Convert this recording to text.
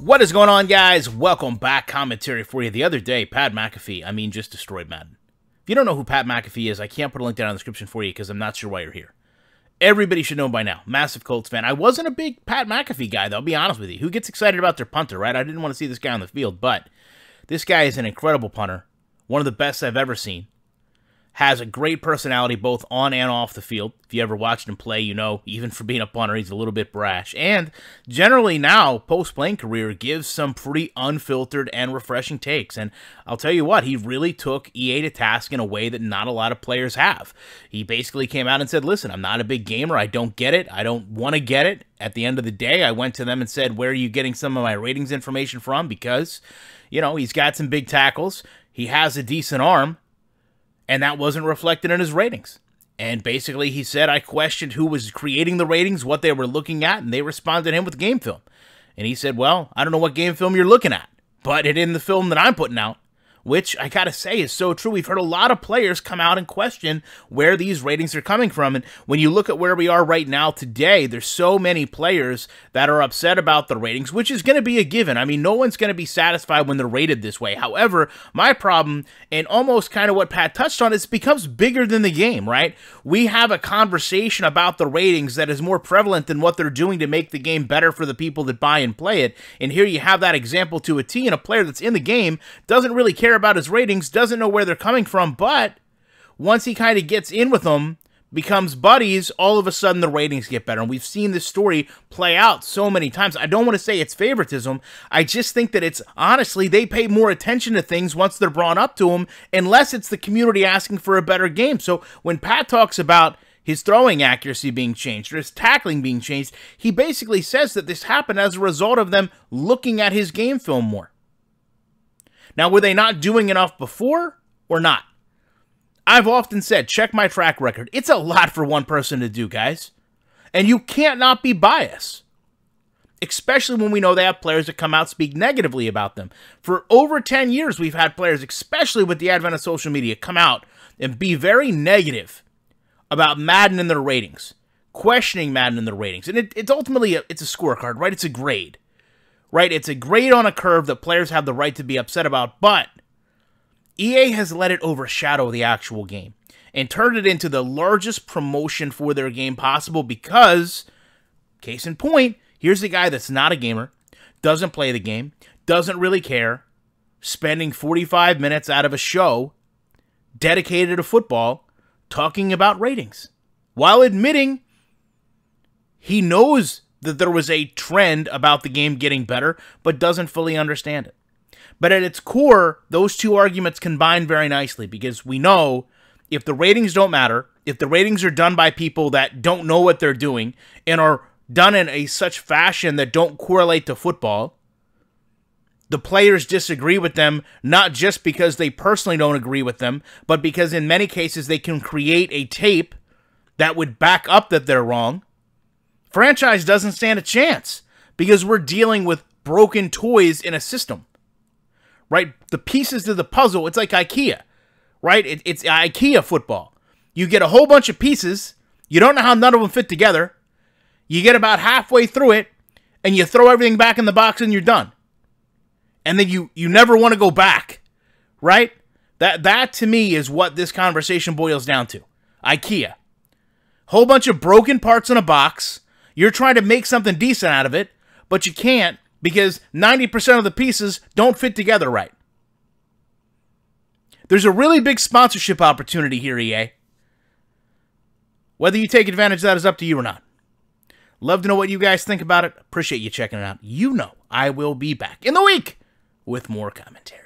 What is going on, guys? Welcome back. Commentary for you. The other day, Pat McAfee, just destroyed Madden. If you don't know who Pat McAfee is, I can't put a link down in the description for you because I'm not sure why you're here. Everybody should know by now. Massive Colts fan. I wasn't a big Pat McAfee guy, though, I'll be honest with you. Who gets excited about their punter, right? I didn't want to see this guy on the field, but this guy is an incredible punter. One of the best I've ever seen. Has a great personality both on and off the field. If you ever watched him play, you know, even for being a punter, he's a little bit brash. And generally now, post-playing career, gives some pretty unfiltered and refreshing takes. And I'll tell you what, he really took EA to task in a way that not a lot of players have. He basically came out and said, listen, I'm not a big gamer. I don't get it. I don't want to get it. At the end of the day, I went to them and said, where are you getting some of my ratings information from? Because, you know, he's got some big tackles. He has a decent arm. And that wasn't reflected in his ratings. And basically he said, I questioned who was creating the ratings, what they were looking at, and they responded to him with game film. And he said, well, I don't know what game film you're looking at, but it in the film that I'm putting out, which I gotta say is so true. We've heard a lot of players come out and question where these ratings are coming from. And when you look at where we are right now today, there's so many players that are upset about the ratings, which is going to be a given. I mean, no one's going to be satisfied when they're rated this way. However, my problem, and almost kind of what Pat touched on, is it becomes bigger than the game, right? We have a conversation about the ratings that is more prevalent than what they're doing to make the game better for the people that buy and play it. And here you have that example to a T, and a player that's in the game doesn't really care about his ratings, doesn't know where they're coming from, but once he kind of gets in with them, becomes buddies, all of a sudden the ratings get better. And we've seen this story play out so many times. I don't want to say it's favoritism. I just think that it's, honestly, they pay more attention to things once they're brought up to them, unless it's the community asking for a better game. So when Pat talks about his throwing accuracy being changed or his tackling being changed, he basically says that this happened as a result of them looking at his game film more. Now, were they not doing enough before or not? I've often said, check my track record. It's a lot for one person to do, guys. And you can't not be biased. Especially when we know they have players that come out and speak negatively about them. For over 10 years, we've had players, especially with the advent of social media, come out and be very negative about Madden and their ratings. Questioning Madden and their ratings. And it's ultimately, it's a scorecard, right? It's a grade. Right, it's a grade on a curve that players have the right to be upset about, but EA has let it overshadow the actual game and turned it into the largest promotion for their game possible because, case in point, here's a guy that's not a gamer, doesn't play the game, doesn't really care, spending 45 minutes out of a show dedicated to football talking about ratings, while admitting he knows that there was a trend about the game getting better, but doesn't fully understand it. But at its core, those two arguments combine very nicely because we know if the ratings don't matter, if the ratings are done by people that don't know what they're doing and are done in a such fashion that don't correlate to football, the players disagree with them, not just because they personally don't agree with them, but because in many cases they can create a tape that would back up that they're wrong. Franchise doesn't stand a chance because we're dealing with broken toys in a system, right? The pieces to the puzzle, it's like IKEA, right? It's IKEA football. You get a whole bunch of pieces. You don't know how none of them fit together. You get about halfway through it and you throw everything back in the box and you're done. And then you never want to go back, right? That to me is what this conversation boils down to. IKEA. Whole bunch of broken parts in a box. You're trying to make something decent out of it, but you can't because 90% of the pieces don't fit together right. There's a really big sponsorship opportunity here, EA. Whether you take advantage of that is up to you or not. Love to know what you guys think about it. Appreciate you checking it out. You know I will be back in the week with more commentary.